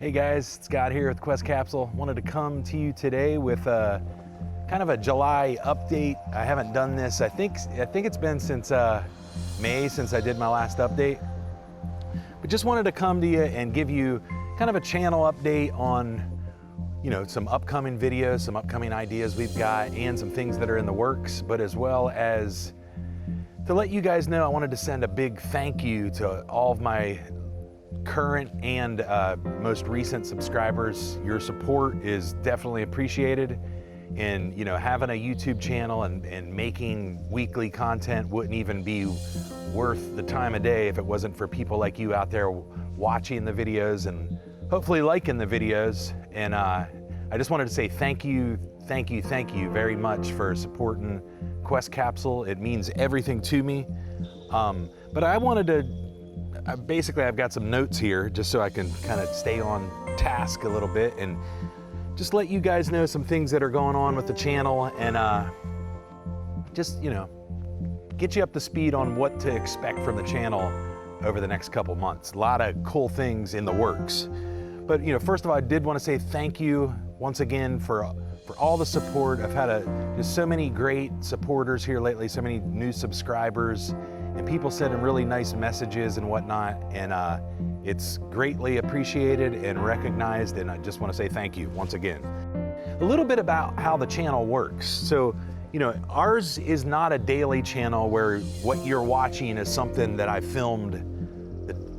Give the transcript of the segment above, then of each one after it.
Hey guys, it's Scott here with Quest Capsule. Wanted to come to you today with kind of a July update. I haven't done this. I think it's been since May since I did my last update. But just wanted to come to you and give you kind of a channel update on, some upcoming videos, some upcoming ideas we've got, and some things that are in the works. But as well as to let you guys know, I wanted to send a big thank you to all of my current and most recent subscribers. Your support is definitely appreciated, and having a YouTube channel and making weekly content wouldn't even be worth the time of day if it wasn't for people like you out there watching the videos and hopefully liking the videos. And I just wanted to say thank you very much for supporting Quest Capsule. It means everything to me. But I wanted to basically, I've got some notes here just so I can kind of stay on task a little bit and just let you guys know some things that are going on with the channel, and just, get you up to speed on what to expect from the channel over the next couple months. A lot of cool things in the works. But, first of all, I did want to say thank you once again for all the support. I've had just so many great supporters here lately, so many new subscribers, and people sending really nice messages and whatnot, and it's greatly appreciated and recognized, and I just want to say thank you once again. A little bit about how the channel works. So, ours is not a daily channel where what you're watching is something that I filmed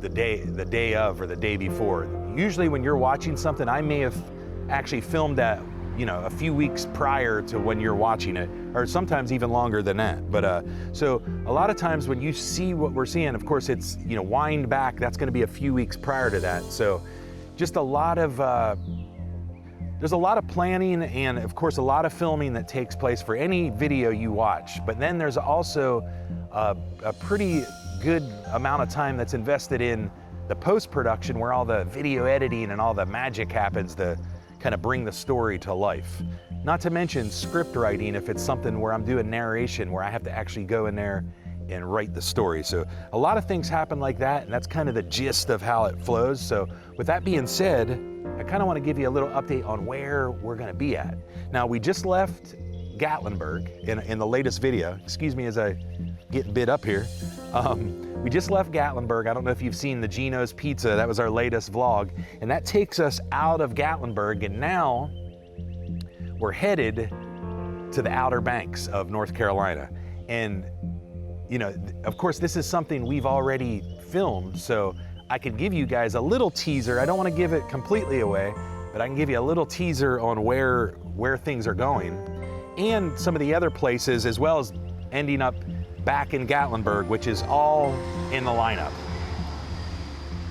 the day of or the day before. Usually when you're watching something, I may have actually filmed that a few weeks prior to when you're watching it, or sometimes even longer than that. But so a lot of times when you see what we're seeing, of course it's, wind back, that's gonna be a few weeks prior to that. So just there's a lot of planning and of course a lot of filming that takes place for any video you watch. But then there's also a pretty good amount of time that's invested in the post-production, where all the video editing and all the magic happens to kind of bring the story to life. Not to mention script writing if it's something where I'm doing narration, where I have to actually go in there and write the story. So a lot of things happen like that, and that's kind of the gist of how it flows. So with that being said, I kind of want to give you a little update on where we're going to be at. Now, we just left Gatlinburg in the latest video. Excuse me as I get bit up here. We just left Gatlinburg. I don't know if you've seen the Gino's Pizza. That was our latest vlog. And that takes us out of Gatlinburg, and now we're headed to the Outer Banks of North Carolina. And, of course, this is something we've already filmed, so I could give you guys a little teaser. I don't want to give it completely away, but I can give you a little teaser on where things are going and some of the other places, as well as ending up back in Gatlinburg, which is all in the lineup.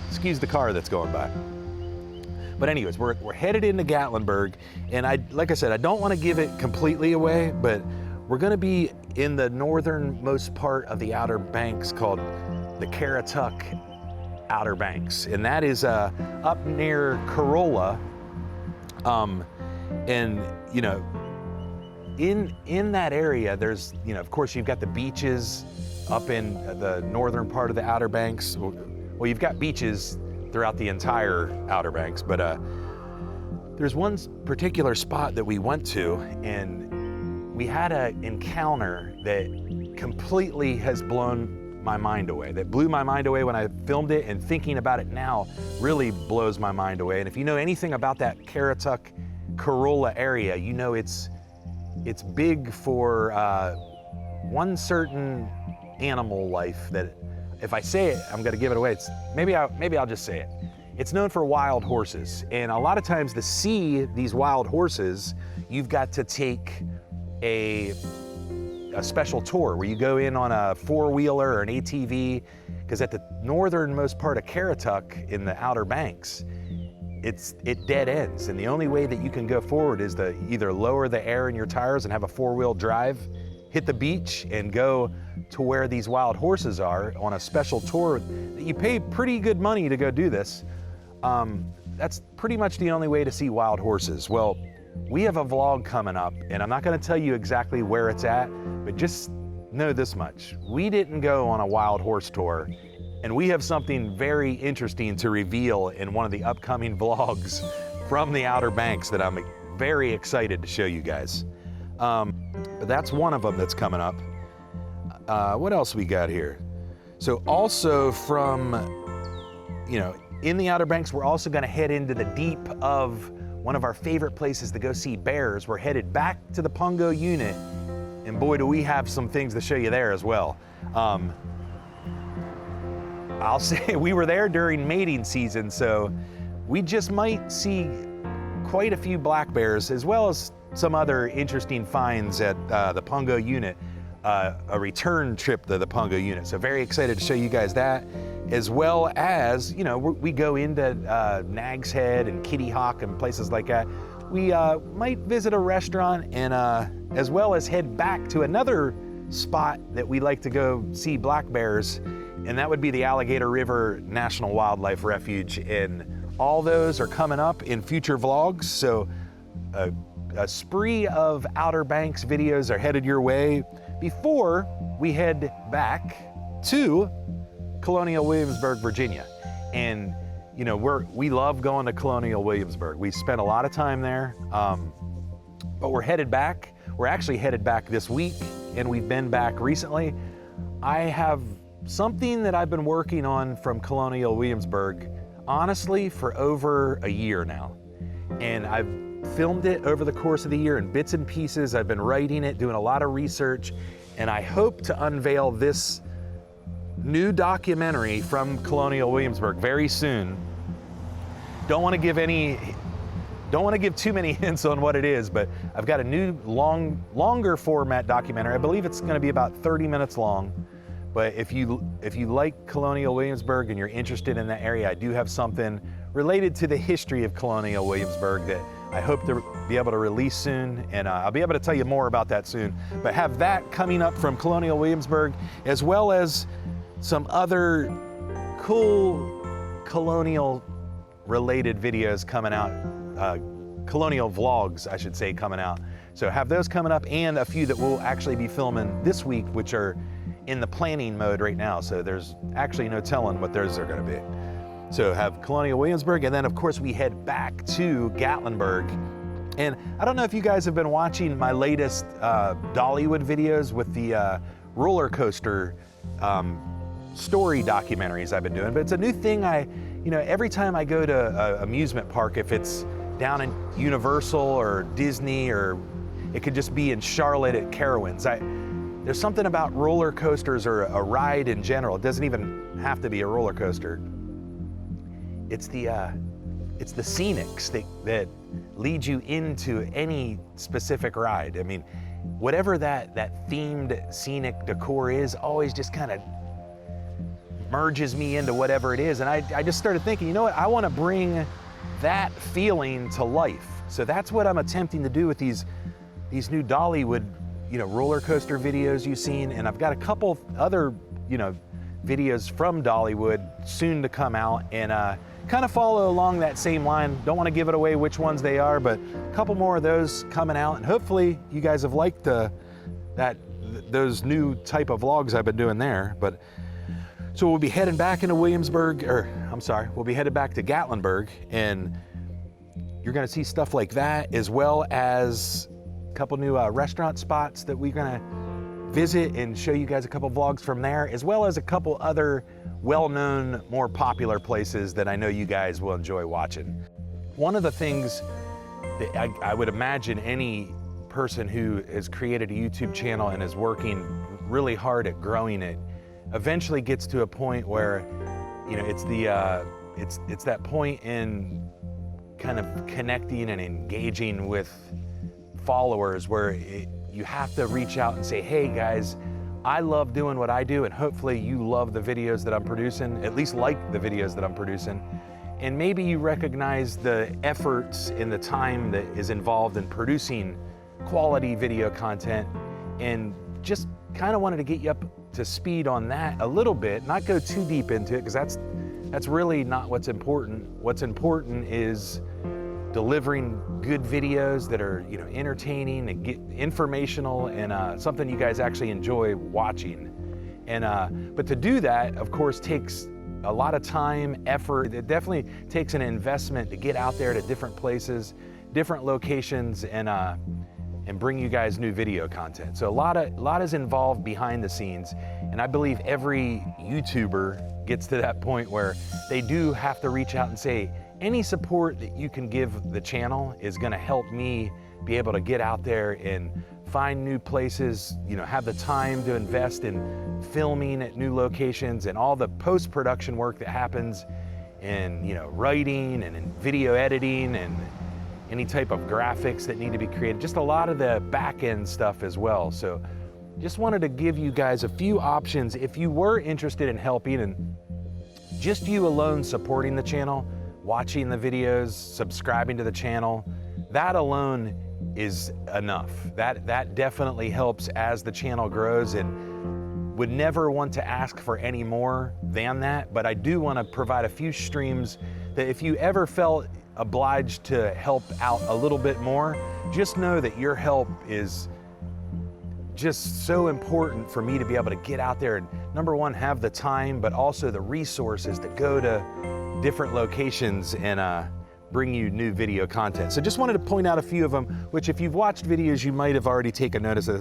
Excuse the car that's going by. But anyways, we're headed into Gatlinburg, and like I said, I don't want to give it completely away, but we're going to be in the northernmost part of the Outer Banks, called the Caratuck Outer Banks, and that is up near Corolla, and in that area, there's, of course, you've got the beaches up in the northern part of the Outer Banks. Well, you've got beaches throughout the entire Outer Banks, but there's one particular spot that we went to, and we had an encounter that completely has blown my mind away. That blew my mind away when I filmed it, and thinking about it now really blows my mind away. And if you know anything about that Caratuck, Corolla area, it's big for one certain animal life that, if I say it, I'm gonna give it away. Maybe I'll just say it. It's known for wild horses, and a lot of times to see these wild horses, you've got to take a special tour where you go in on a four-wheeler or an ATV, because at the northernmost part of Caratuck in the Outer Banks, it dead ends, and the only way that you can go forward is to either lower the air in your tires and have a four-wheel drive, hit the beach, and go to where these wild horses are on a special tour that you pay pretty good money to go do this. That's pretty much the only way to see wild horses. Well, we have a vlog coming up, and I'm not going to tell you exactly where it's at, but just know this much. We didn't go on a wild horse tour And we have something very interesting to reveal in one of the upcoming vlogs from the Outer Banks that I'm very excited to show you guys. But that's one of them that's coming up. What else we got here? So also from, in the Outer Banks, we're also gonna head into the deep of one of our favorite places to go see bears. We're headed back to the Pungo unit, and boy, do we have some things to show you there as well. I'll say we were there during mating season, so we just might see quite a few black bears, as well as some other interesting finds at the Pungo unit, a return trip to the Pungo unit. So very excited to show you guys that, as well as, we go into Nag's Head and Kitty Hawk and places like that. We might visit a restaurant and as well as head back to another spot that we like to go see black bears, and that would be the Alligator River National Wildlife Refuge. And all those are coming up in future vlogs. So a spree of Outer Banks videos are headed your way before we head back to Colonial Williamsburg, Virginia. And we love going to Colonial Williamsburg. We spent a lot of time there, but we're headed back. We're actually headed back this week, and we've been back recently. I have something that I've been working on from Colonial Williamsburg, honestly, for over a year now. And I've filmed it over the course of the year in bits and pieces. I've been writing it, doing a lot of research, and I hope to unveil this new documentary from Colonial Williamsburg very soon. Don't want to give too many hints on what it is, but I've got a new longer format documentary. I believe it's going to be about 30 minutes long. But if you like Colonial Williamsburg and you're interested in that area, I do have something related to the history of Colonial Williamsburg that I hope to be able to release soon, and I'll be able to tell you more about that soon. But have that coming up from Colonial Williamsburg, as well as some other cool colonial related videos coming out, colonial vlogs, I should say, coming out. So have those coming up, and a few that we'll actually be filming this week, which are in the planning mode right now. So there's actually no telling what those are gonna be. So have Colonial Williamsburg, and then of course we head back to Gatlinburg. And I don't know if you guys have been watching my latest Dollywood videos with the roller coaster story documentaries I've been doing, but it's a new thing. Every time I go to an amusement park, if it's down in Universal or Disney, or it could just be in Charlotte at Carowinds, there's something about roller coasters, or a ride in general. It doesn't even have to be a roller coaster. It's the scenics that lead you into any specific ride. I mean, whatever that themed scenic decor is, always just kind of merges me into whatever it is. And I just started thinking, you know what, I want to bring that feeling to life. So that's what I'm attempting to do with these new Dollywood, roller coaster videos you've seen. And I've got a couple other, videos from Dollywood soon to come out, and kind of follow along that same line. Don't want to give it away which ones they are, but a couple more of those coming out. And hopefully you guys have liked those new type of vlogs I've been doing there. But so we'll be heading back into we'll be headed back to Gatlinburg, and you're gonna see stuff like that, as well as a couple new restaurant spots that we're gonna visit and show you guys a couple vlogs from there, as well as a couple other well-known, more popular places that I know you guys will enjoy watching. One of the things that I would imagine any person who has created a YouTube channel and is working really hard at growing it eventually gets to a point where, it's that point in kind of connecting and engaging with followers where you have to reach out and say, hey guys, I love doing what I do, and hopefully you love the videos that I'm producing, at least like the videos that I'm producing. And maybe you recognize the efforts and the time that is involved in producing quality video content, and just kind of wanted to get you up to speed on that a little bit, not go too deep into it, because that's really not what's important. What's important is delivering good videos that are entertaining and informational, and something you guys actually enjoy watching. And but to do that, of course, takes a lot of time, effort. It definitely takes an investment to get out there to different places, different locations, and bring you guys new video content. So a lot is involved behind the scenes, and I believe every YouTuber gets to that point where they do have to reach out and say, any support that you can give the channel is gonna help me be able to get out there and find new places, have the time to invest in filming at new locations and all the post-production work that happens in, writing and in video editing and any type of graphics that need to be created, just a lot of the back-end stuff as well. So just wanted to give you guys a few options if you were interested in helping, and just you alone supporting the channel, watching the videos, subscribing to the channel, that alone is enough. That definitely helps as the channel grows, and would never want to ask for any more than that. But I do want to provide a few streams that if you ever felt obliged to help out a little bit more, just know that your help is just so important for me to be able to get out there and, number one, have the time, but also the resources to go to different locations and bring you new video content. So just wanted to point out a few of them, which if you've watched videos, you might have already taken notice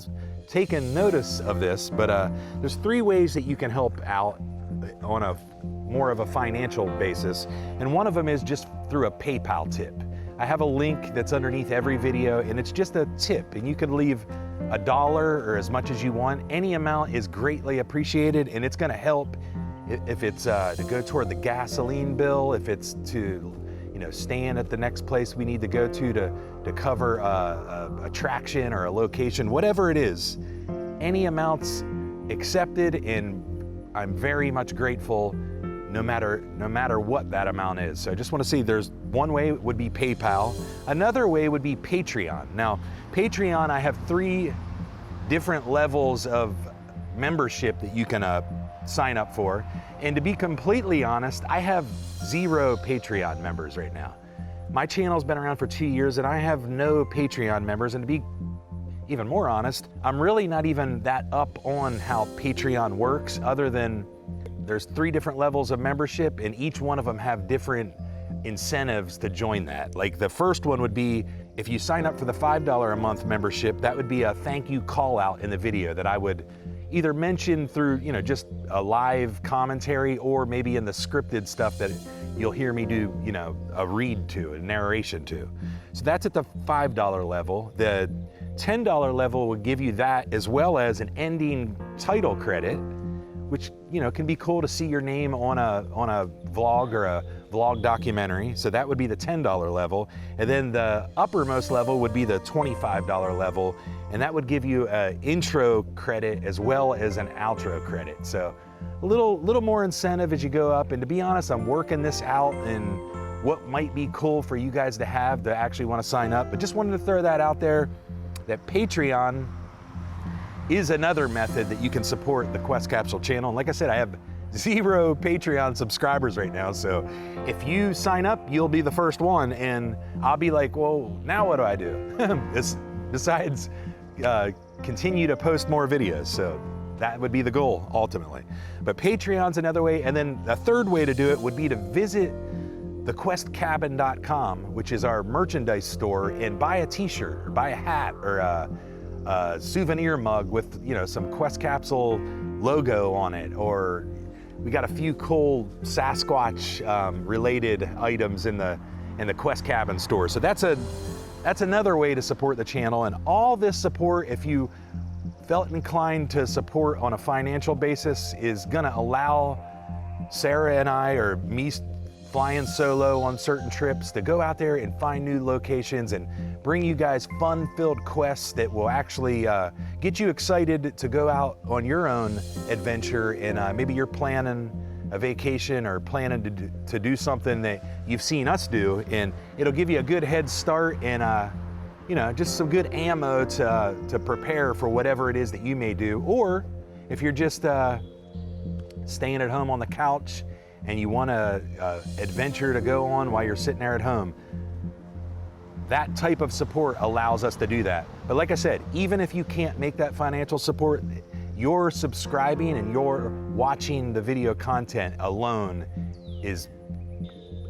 of this, but there's 3 ways that you can help out on a more of a financial basis. And one of them is just through a PayPal tip. I have a link that's underneath every video, and it's just a tip, and you can leave $1 or as much as you want. Any amount is greatly appreciated, and it's gonna help if it's to go toward the gasoline bill, if it's to stand at the next place we need to go to cover a attraction or a location, whatever it is. Any amounts accepted, and I'm very much grateful no matter what that amount is. So I just want to say there's one way would be PayPal. Another way would be Patreon. Now, Patreon, I have 3 different levels of membership that you can sign up for. And to be completely honest, I have 0 Patreon members right now. My channel's been around for 2 years and I have no Patreon members. And to be even more honest, I'm really not even that up on how Patreon works, other than there's 3 different levels of membership, and each one of them have different incentives to join that. Like the first one would be, if you sign up for the $5 a month membership, that would be a thank you call out in the video that I would either mention through, just a live commentary, or maybe in the scripted stuff that you'll hear me do, a read to, a narration to. So that's at the $5 level. The $10 level would give you that, as well as an ending title credit, which can be cool to see your name on a vlog or a vlog documentary. So that would be the $10 level. And then the uppermost level would be the $25 level, and that would give you an intro credit as well as an outro credit. So a little more incentive as you go up. And to be honest, I'm working this out and what might be cool for you guys to have to actually want to sign up. But just wanted to throw that out there, that Patreon is another method that you can support the Quest Capsule channel. And like I said, I have 0 Patreon subscribers right now. So if you sign up, you'll be the first one, and I'll be like, well, now what do I do? Besides continue to post more videos. So that would be the goal ultimately. But Patreon's another way. And then the third way to do it would be to visit thequestcabin.com, which is our merchandise store, and buy a t-shirt or buy a hat or a souvenir mug with some Quest Capsule logo on it, or we got a few cool Sasquatch related items in the Quest Cabin store. So that's another way to support the channel. And all this support, if you felt inclined to support on a financial basis, is gonna allow Sarah and I, or me flying solo on certain trips, to go out there and find new locations and bring you guys fun-filled quests that will actually get you excited to go out on your own adventure. And maybe you're planning a vacation or planning to do something that you've seen us do, and it'll give you a good head start and just some good ammo to prepare for whatever it is that you may do. Or if you're just staying at home on the couch and you want a adventure to go on while you're sitting there at home, that type of support allows us to do that. But like I said, even if you can't make that financial support, your subscribing and your watching the video content alone is,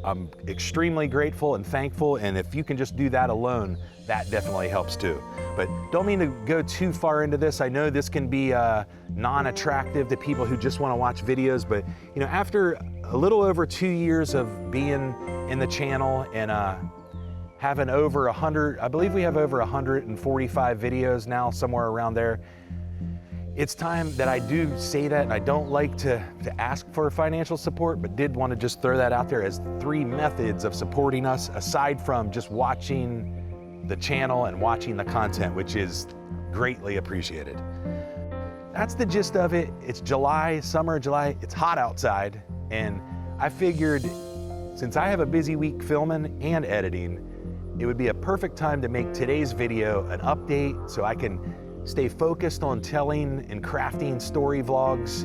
I'm extremely grateful and thankful, and if you can just do that alone, that definitely helps too. But don't mean to go too far into this. I know this can be non-attractive to people who just want to watch videos, but you know, after a little over 2 years of being in the channel and having over 100, I believe we have over 145 videos now, somewhere around there. It's time that I do say that, and I don't like to ask for financial support, but did want to just throw that out there as 3 methods of supporting us, aside from just watching the channel and watching the content, which is greatly appreciated. That's the gist of it. It's July, summer July, it's hot outside, and I figured since I have a busy week filming and editing, it would be a perfect time to make today's video an update so I can stay focused on telling and crafting story vlogs,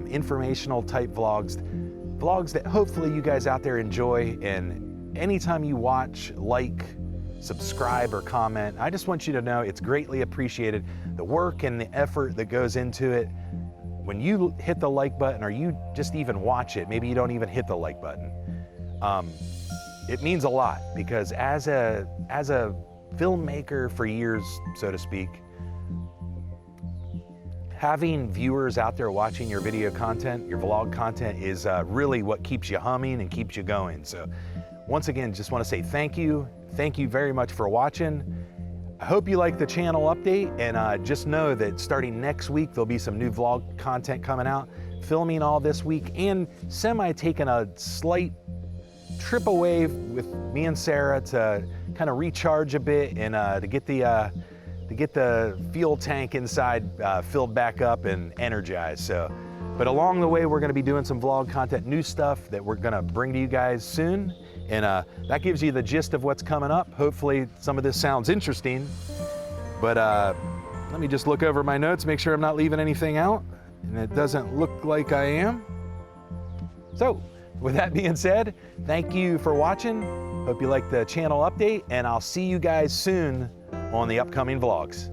informational type vlogs that hopefully you guys out there enjoy. And anytime you watch, like, subscribe, or comment, I just want you to know it's greatly appreciated. The work and the effort that goes into it. When you hit the like button, or you just even watch it, maybe you don't even hit the like button, it means a lot, because as a filmmaker for years, so to speak, having viewers out there watching your video content, your vlog content, is really what keeps you humming and keeps you going. So once again, just want to say thank you. Thank you very much for watching. I hope you like the channel update, and just know that starting next week, there'll be some new vlog content coming out, filming all this week, and taking a slight trip away with me and Sarah to kind of recharge a bit and to get the fuel tank inside filled back up and energized. So, but along the way, we're going to be doing some vlog content, new stuff that we're going to bring to you guys soon, and that gives you the gist of what's coming up. Hopefully some of this sounds interesting, but let me just look over my notes, make sure I'm not leaving anything out, and it doesn't look like I am. So with that being said, thank you for watching. Hope you like the channel update, and I'll see you guys soon on the upcoming vlogs.